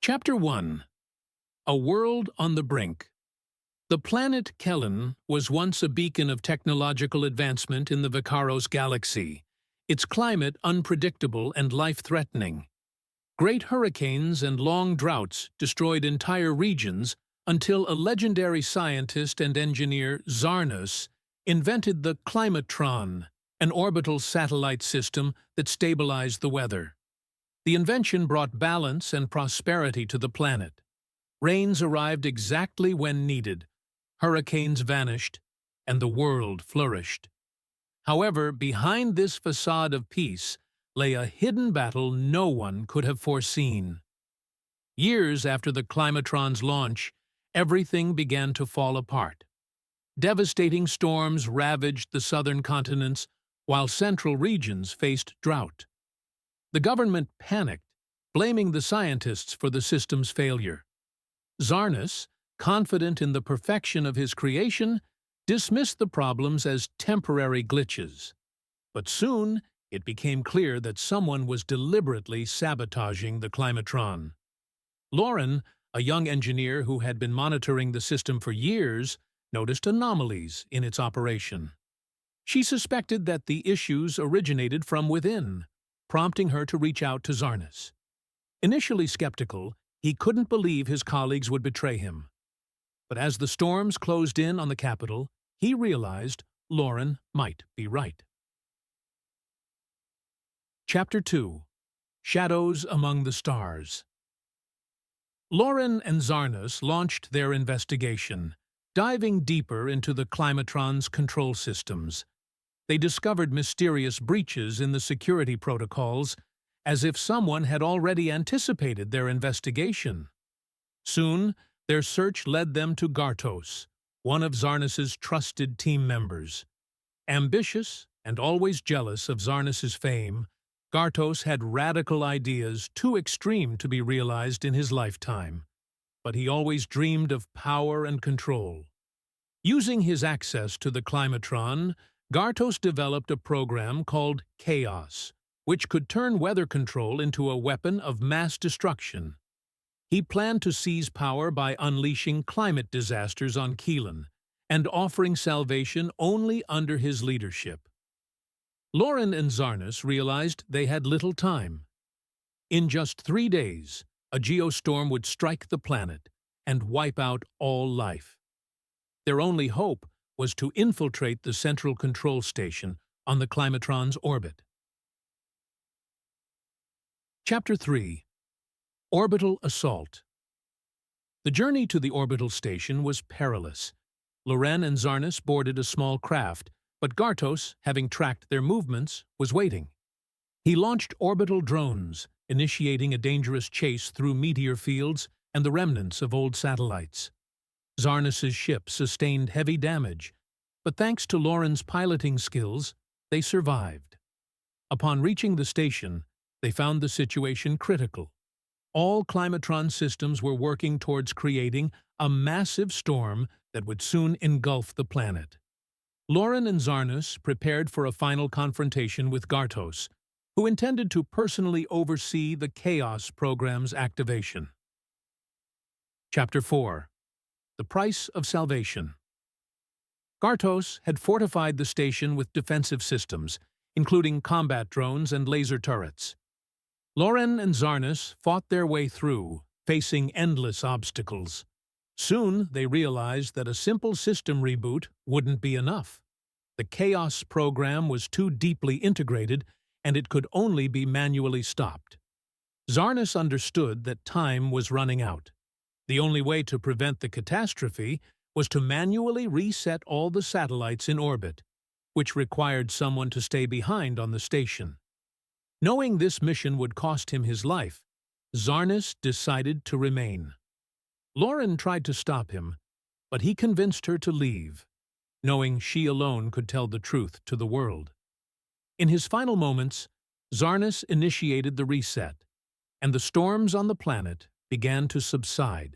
Chapter 1. A World on the Brink. The planet Kellen was once a beacon of technological advancement in the Vicaros galaxy, its climate unpredictable and life-threatening. Great hurricanes and long droughts destroyed entire regions until a legendary scientist and engineer, Zarnus, invented the climatron, an orbital satellite system that stabilized the weather. The invention brought balance and prosperity to the planet. Rains arrived exactly when needed, hurricanes vanished, and the world flourished. However, behind this facade of peace lay a hidden battle no one could have foreseen. Years after the climatron's launch, everything began to fall apart. Devastating storms ravaged the southern continents, while central regions faced drought. The government panicked, blaming the scientists for the system's failure. Zarnus, confident in the perfection of his creation, dismissed the problems as temporary glitches. But soon, it became clear that someone was deliberately sabotaging the climatron. Loren, a young engineer who had been monitoring the system for years, noticed anomalies in its operation. She suspected that the issues originated from within, prompting her to reach out to Zarnus. Initially skeptical, he couldn't believe his colleagues would betray him. But as the storms closed in on the capital, he realized Loren might be right. Chapter 2. Shadows Among the Stars. Loren and Zarnus launched their investigation, diving deeper into the climatron's control systems. They discovered mysterious breaches in the security protocols, as if someone had already anticipated their investigation. Soon, their search led them to Gartos, one of Zarnus's trusted team members. Ambitious and always jealous of Zarnus's fame, Gartos had radical ideas too extreme to be realized in his lifetime, but he always dreamed of power and control. Using his access to the climatron, Gartos developed a program called Chaos, which could turn weather control into a weapon of mass destruction. He planned to seize power by unleashing climate disasters on Kellen and offering salvation only under his leadership. Loren and Zarnus realized they had little time. In just 3 days, a geostorm would strike the planet and wipe out all life. Their only hope was to infiltrate the central control station on the climatron's orbit. Chapter 3. Orbital Assault. The journey to the orbital station was perilous. Loren and Zarnus boarded a small craft, but Gartos, having tracked their movements, was waiting. He launched orbital drones, initiating a dangerous chase through meteor fields and the remnants of old satellites. Zarnus's ship sustained heavy damage, but thanks to Loren's piloting skills, they survived. Upon reaching the station, they found the situation critical. All climatron systems were working towards creating a massive storm that would soon engulf the planet. Loren and Zarnus prepared for a final confrontation with Gartos, who intended to personally oversee the Chaos program's activation. Chapter 4. The Price of Salvation. Gartos had fortified the station with defensive systems, including combat drones and laser turrets. Loren and Zarnus fought their way through, facing endless obstacles. Soon, they realized that a simple system reboot wouldn't be enough. The Chaos program was too deeply integrated, and it could only be manually stopped. Zarnus understood that time was running out. The only way to prevent the catastrophe was to manually reset all the satellites in orbit, which required someone to stay behind on the station. Knowing this mission would cost him his life, Zarnus decided to remain. Loren tried to stop him, but he convinced her to leave, knowing she alone could tell the truth to the world. In his final moments, Zarnus initiated the reset, and the storms on the planet began to subside.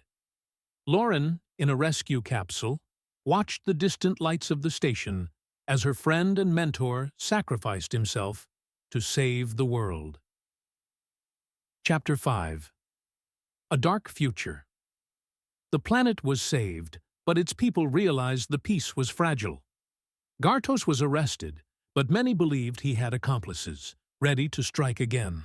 Loren, in a rescue capsule, watched the distant lights of the station as her friend and mentor sacrificed himself to save the world. Chapter 5. A dark future. The planet was saved, but its people realized the peace was fragile. Gartos was arrested, but many believed he had accomplices, ready to strike again.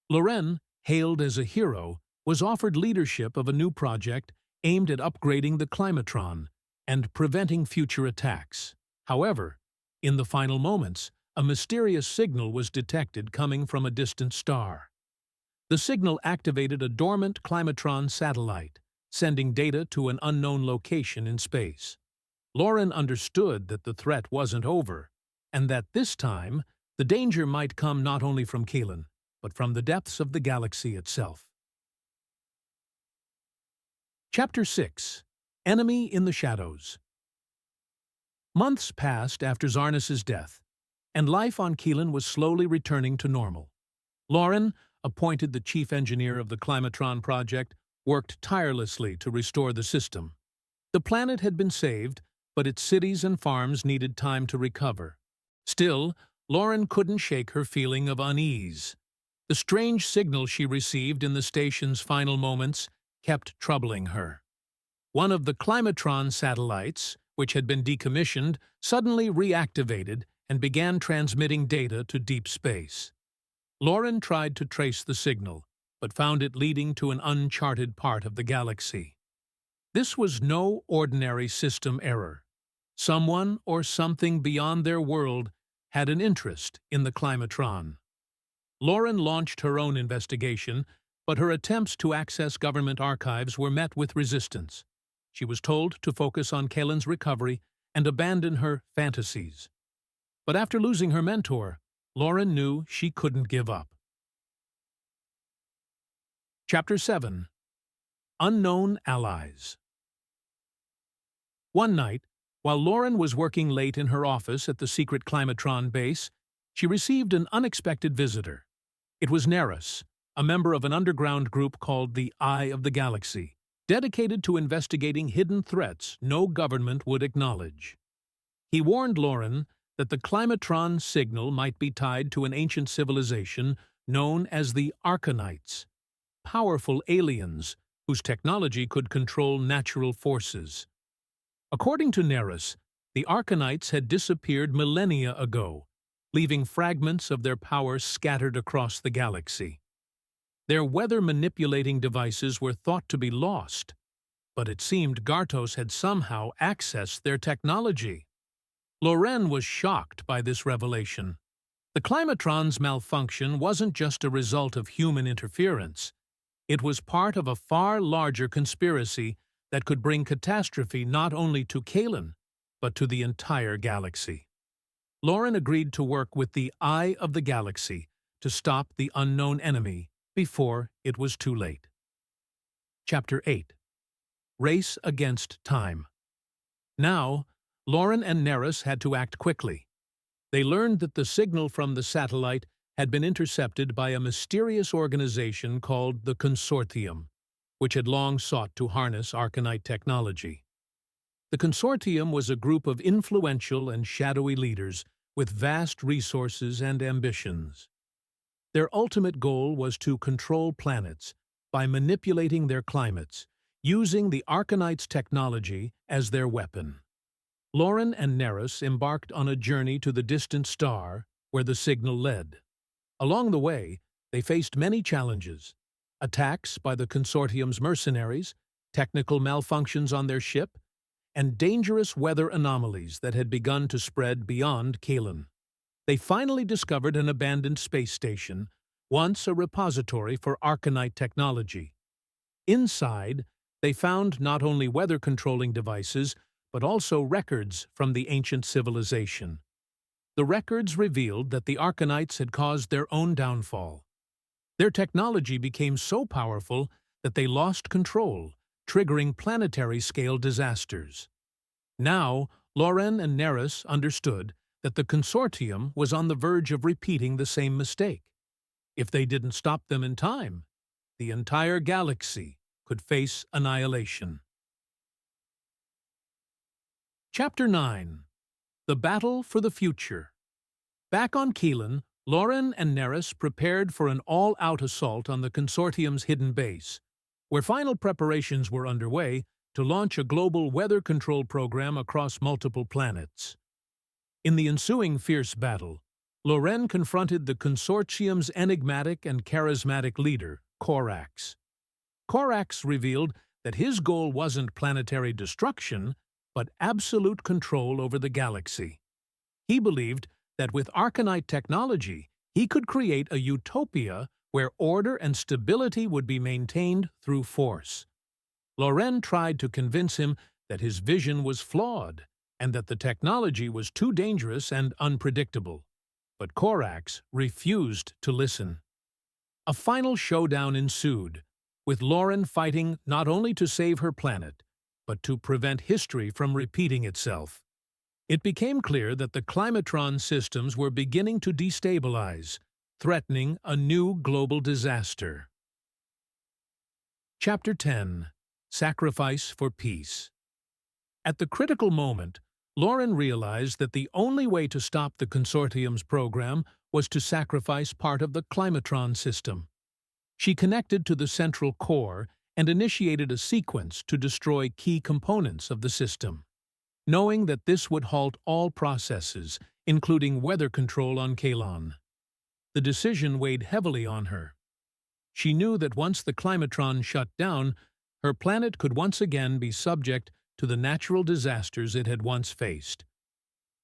Loren, hailed as a hero, was offered leadership of a new project aimed at upgrading the climatron and preventing future attacks. However, in the final moments, a mysterious signal was detected coming from a distant star. The signal activated a dormant climatron satellite, sending data to an unknown location in space. Loren understood that the threat wasn't over, and that this time, the danger might come not only from Kaelin, but from the depths of the galaxy itself. Chapter 6. Enemy in the Shadows. Months passed after Zarnus' death, and life on Kaelin was slowly returning to normal. Loren, appointed the chief engineer of the Climatron project, worked tirelessly to restore the system. The planet had been saved, but its cities and farms needed time to recover. Still, Loren couldn't shake her feeling of unease. The strange signal she received in the station's final moments kept troubling her. One of the Climatron satellites, which had been decommissioned, suddenly reactivated and began transmitting data to deep space. Loren tried to trace the signal, but found it leading to an uncharted part of the galaxy. This was no ordinary system error. Someone or something beyond their world had an interest in the Climatron. Loren launched her own investigation, but her attempts to access government archives were met with resistance. She was told to focus on Kaelin's recovery and abandon her fantasies. But after losing her mentor, Loren knew she couldn't give up. Chapter 7. Unknown Allies. One night, while Loren was working late in her office at the secret Climatron base, she received an unexpected visitor. It was Neris, a member of an underground group called the Eye of the Galaxy, dedicated to investigating hidden threats no government would acknowledge. He warned Loren that the Climatron signal might be tied to an ancient civilization known as the Arcanites, powerful aliens whose technology could control natural forces. According to Neris, the Arcanites had disappeared millennia ago, leaving fragments of their power scattered across the galaxy. Their weather-manipulating devices were thought to be lost, but it seemed Gartos had somehow accessed their technology. Loren was shocked by this revelation. The Climatron's malfunction wasn't just a result of human interference. It was part of a far larger conspiracy that could bring catastrophe not only to Kaelin, but to the entire galaxy. Loren agreed to work with the Eye of the Galaxy to stop the unknown enemy before it was too late. Chapter 8. Race Against Time. Now, Loren and Neris had to act quickly. They learned that the signal from the satellite had been intercepted by a mysterious organization called the Consortium, which had long sought to harness Arcanite technology. The Consortium was a group of influential and shadowy leaders with vast resources and ambitions. Their ultimate goal was to control planets by manipulating their climates, using the Arcanites' technology as their weapon. Loren and Neris embarked on a journey to the distant star where the signal led. Along the way, they faced many challenges: attacks by the Consortium's mercenaries, technical malfunctions on their ship, and dangerous weather anomalies that had begun to spread beyond Kaelin. They finally discovered an abandoned space station, once a repository for Arcanite technology. Inside, they found not only weather-controlling devices, but also records from the ancient civilization. The records revealed that the Arcanites had caused their own downfall. Their technology became so powerful that they lost control, triggering planetary-scale disasters. Now, Loren and Neris understood that the Consortium was on the verge of repeating the same mistake. If they didn't stop them in time, the entire galaxy could face annihilation. Chapter 9. The Battle for the Future. Back on Kaelin, Loren and Neris prepared for an all-out assault on the Consortium's hidden base. where final preparations were underway to launch a global weather control program across multiple planets. In the ensuing fierce battle, Loren confronted the consortium's enigmatic and charismatic leader, Corax. Corax revealed that his goal wasn't planetary destruction, but absolute control over the galaxy. He believed that with Arcanite technology, he could create a utopia where order and stability would be maintained through force. Loren tried to convince him that his vision was flawed and that the technology was too dangerous and unpredictable. But Corax refused to listen. A final showdown ensued, with Loren fighting not only to save her planet, but to prevent history from repeating itself. It became clear that the climatron systems were beginning to destabilize, threatening a new global disaster. Chapter 10. Sacrifice for Peace. At the critical moment, Loren realized that the only way to stop the consortium's program was to sacrifice part of the climatron system. She connected to the central core and initiated a sequence to destroy key components of the system. Knowing that this would halt all processes, including weather control on Kalon. The decision weighed heavily on her. She knew that once the climatron shut down, her planet could once again be subject to the natural disasters it had once faced.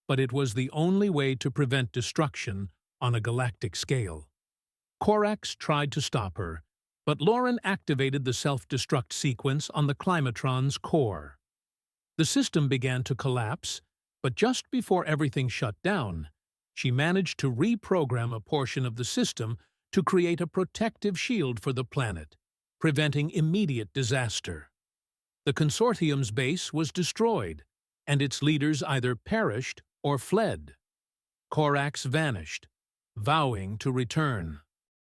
But it was the only way to prevent destruction on a galactic scale. Corax tried to stop her, but Loren activated the self-destruct sequence on the climatron's core. The system began to collapse, but just before everything shut down, she managed to reprogram a portion of the system to create a protective shield for the planet, preventing immediate disaster. The consortium's base was destroyed, and its leaders either perished or fled. Corax vanished, vowing to return.